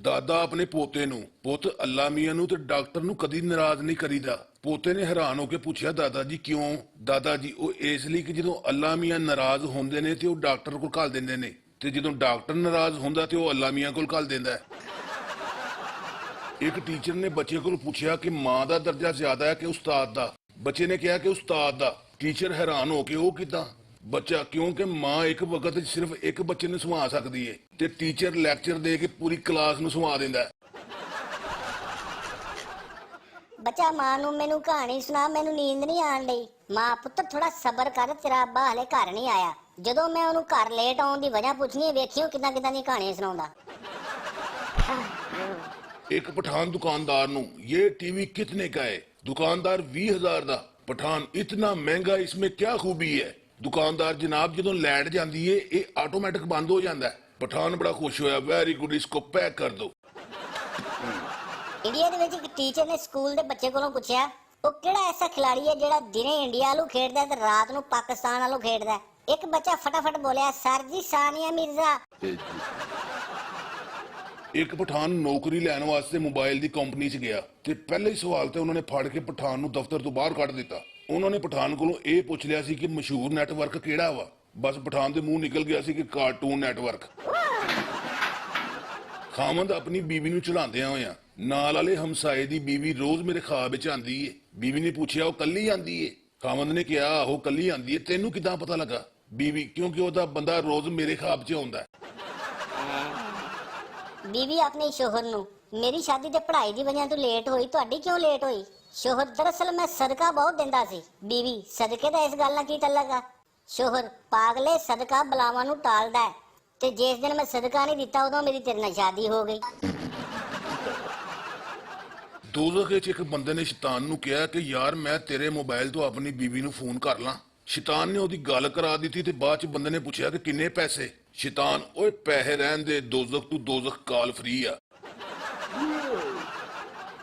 ਦਾਦਾ ਆਪਣੇ ਪੋਤੇ ਨੂੰ ਪੁੱਤ ਅੱਲਾ ਮੀਆਂ ਨੂੰ ਤੇ ਡਾਕਟਰ ਨੂੰ ਕਦੀ ਨਾਰਾਜ਼ ਨਹੀਂ ਕਰੀਦਾ। ਪੋਤੇ ਨੇ ਹੈਰਾਨ ਹੋ ਕੇ ਪੁੱਛਿਆ ਦਾਦਾ ਜੀ ਕਿਉਂ? ਦਾਦਾ ਜੀ ਉਹ ਇਸ ਲਈ ਕਿ ਜਦੋਂ ਅੱਲਾ ਮੀਆਂ ਨਾਰਾਜ਼ ਹੁੰਦੇ ਨੇ ਤੇ ਉਹ ਡਾਕਟਰ ਕੋਲ ਘੱਲ ਦਿੰਦੇ ਨੇ, ਤੇ ਜਦੋਂ ਡਾਕਟਰ ਨਾਰਾਜ਼ ਹੁੰਦਾ ਤੇ ਉਹ ਅੱਲਾ ਮੀਆਂ ਕੋਲ ਘੱਲ ਦਿੰਦਾ ਹੈ। ਇੱਕ ਟੀਚਰ ਨੇ ਬੱਚੇ ਕੋਲ ਪੁੱਛਿਆ ਕਿ ਮਾਂ ਦਾ ਦਰਜਾ ਜ਼ਿਆਦਾ ਹੈ ਕਿ ਉਸਤਾਦ ਦਾ? ਬੱਚੇ ਨੇ ਕਿਹਾ ਕਿ ਉਸਤਾਦ ਦਾ। ਟੀਚਰ ਹੈਰਾਨ ਹੋ ਕੇ ਉਹ ਕਿਦਾਂ? ਬੱਚਾ ਕਿਉਂਕਿ ਮਾਂ ਇੱਕ ਵਕਤ 'ਚ ਸਿਰਫ ਇੱਕ ਬੱਚੇ ਨੂੰ ਸੰਭਾਲ ਸਕਦੀ ਏ ਤੇ ਟੀਚਰ ਲੈਕਚਰ ਦੇ ਕੇ ਪੂਰੀ ਕਲਾਸ ਨੂੰ ਸੰਭਾਲ ਦਿੰਦਾ ਹੈ। ਬੱਚਾ ਮਾਂ ਨੂੰ ਮੈਨੂੰ ਕਹਾਣੀ ਸੁਣਾ, ਮੈਨੂੰ ਨੀਂਦ ਨਹੀਂ ਆਣ ਡਈ। ਮਾਂ ਪੁੱਤਰ ਥੋੜਾ ਸਬਰ ਕਰ, ਤੇਰਾ ਅੱਬਾ ਹਲੇ ਘਰ ਨਹੀਂ ਆਇਆ। ਜਦੋਂ ਮੈਂ ਉਹਨੂੰ ਘਰ ਲੇਟ ਆਉਣ ਦੀ ਵਜ੍ਹਾ ਪੁੱਛਣੀ, ਵੇਖਿਓ ਕਿਦਾਂ ਕਿਦਾਂ ਦੀ ਕਹਾਣੀ ਸੁਣਾਉਂਦਾ। एक पठान दुकानदार नु ये टीवी कितने का है? दुकानदार 20,000 दा। पठान इतना महंगा, इसमें क्या खूबी है? दुकानदार जनाब जो लाइट जाती है ये ऑटोमैटिक बंद हो जाता है। पठान बड़ा खुश होया, वेरी गुड, इसको पैक कर दो। ਇੰਡੀਆ ਦੇ ਵਿੱਚ ਇੱਕ ਟੀਚਰ ਨੇ ਸਕੂਲ ਦੇ ਬੱਚੇ ਕੋਲੋਂ ਪੁੱਛਿਆ, ਉਹ ਕਿਹੜਾ ਐਸਾ ਖਿਡਾਰੀ ਹੈ ਜਿਹੜਾ ਦਿਨੇ ਇੰਡੀਆ ਵੱਲੋਂ ਖੇਡਦਾ ਤੇ ਰਾਤ ਨੂੰ ਪਾਕਿਸਤਾਨ ਵੱਲੋਂ ਖੇਡਦਾ? ਇੱਕ ਬੱਚਾ ਫਟਾਫਟ ਬੋਲਿਆ, ਸਰ ਜੀ ਸਾਨੀਆ ਮਿਰਜ਼ਾ। एक पठान नौकरी लैन वास्ते मोबाइल दी कंपनी च गया ते पहले ही सवाल ते उन्होंने फड़ के पठान नु दफ्तर तो बाहर कढ़ दिता। उन्होंने पठान कोलों ये पुछ लिया सी कि मशहूर नेटवर्क केड़ा वा? बस पठान दे मुंह निकल गया सी कि कार्टून नेटवर्क। खामद अपनी बीवी नु चढ़ांदियां होया नाल वाले हमसाए दी बीवी रोज मेरे ख्वाब विच आंदी है। बीवी ने पूछया वो कल्ली आंदी है? खामद ने कहा आहो कल्ली आंदी है। तेनू किदां पता लगा? बीवी क्योंकि ओदा बंदा रोज मेरे ख्वाब च आउंदा है। बीवी अपने शोहर नु, मेरी शादी ते पढ़ाई दी वजह तो लेट हुई, तुहाडी क्यों लेट हुई? शोहर, दरअसल मैं सदका बहुत दिंदा सी। बीवी, सदके दा इस गल नाल की तल्लक आ? शोहर, पागले सदका बलावां नु टालदा है ते जिस दिन मैं सदका नहीं दिता उदों मेरी तेरे नाल शादी हो गई। दोज़ख च एक बंदे ने शैतान नु कहा कि यार मैं तेरे मोबाइल तो अपनी बीवी नु फोन कर ला। शैतान ने ओदी गल करा दी थी ते बाद च बंदे ने पूछा कि किन्ने पैसे? शैतान, ओए पैसे रहन दे, दोज़ख तू दोज़ख कॉल फ्री आ।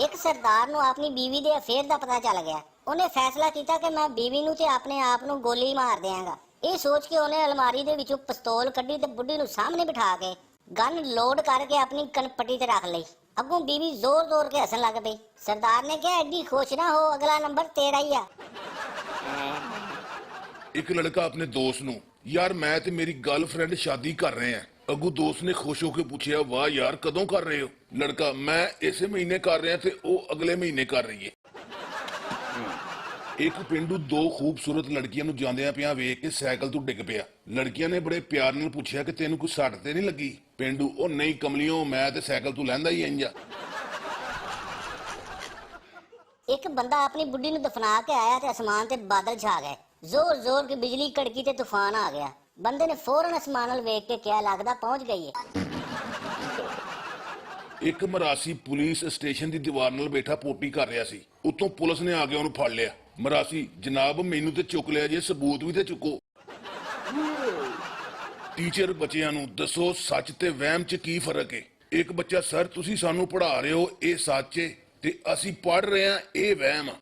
एक सरदार नु अपनी बीवी दे अफेयर दा पता चल गया। उन्हें फैसला किया कि मैं बीवी नु ते अपने आप नु गोली मार देंगा। ये सोच के उन्हें अलमारी दे विचों पिस्तौल कड्ढी ते बुढ़ी नु सामने बिठा के गन लोड करके अपनी कनपट्टी ते रख लई। अगों बीवी जोर जोर के हसन लग पई। सरदार ने कहा, एडी खुश ना हो, अगला नंबर तेरा ही आ। एक लड़का अपने दोस्त नु, यार मैं ते मेरी गर्लफ्रेंड शादी कर रहे हैं। अगू दोस्त ने खुश होकर पूछा, वाह यार कदों कर रहे हो? लड़का, मैं इसे महीने कर रहे हैं ते ओ अगले महीने कर रही है। एक पिंडू दो खूबसूरत लड़कियां नु जांदियां पिया वेख के साइकिल तो डिग पिया। लड़कियां ने बड़े प्यार नाल पूछा कि तेनू कोई सट ते नहीं लगी? पिंडू, ओ नहीं कमलियों, मैं ते साइकिल तो लैंदा ही इंज आ। एक बंदा अपनी बुढ़ी नु दफना के आया ते आसमान ते बादल छा गए। जोर जोर की बिजली कड़की ते तूफान आ गया। बंदे ने फौरन आसमान अल वेख के क्या लगदा पहुंच गई है। एक मरासी पुलिस स्टेशन की दीवार नाल बैठा पोटी कर रहा सी। उतों पुलिस ने आके उन्हें फड़ लिया। मरासी, जनाब मैनू ते चुक लिया जे, सबूत भी ते चुको। टीचर बच्चियां नू दसो सच ते वहम च की फर्क है? एक बच्चा, सर तुसी सानू पढ़ा रहे हो ये सच है ते असी पढ़ रहे हैं ये वहम आ।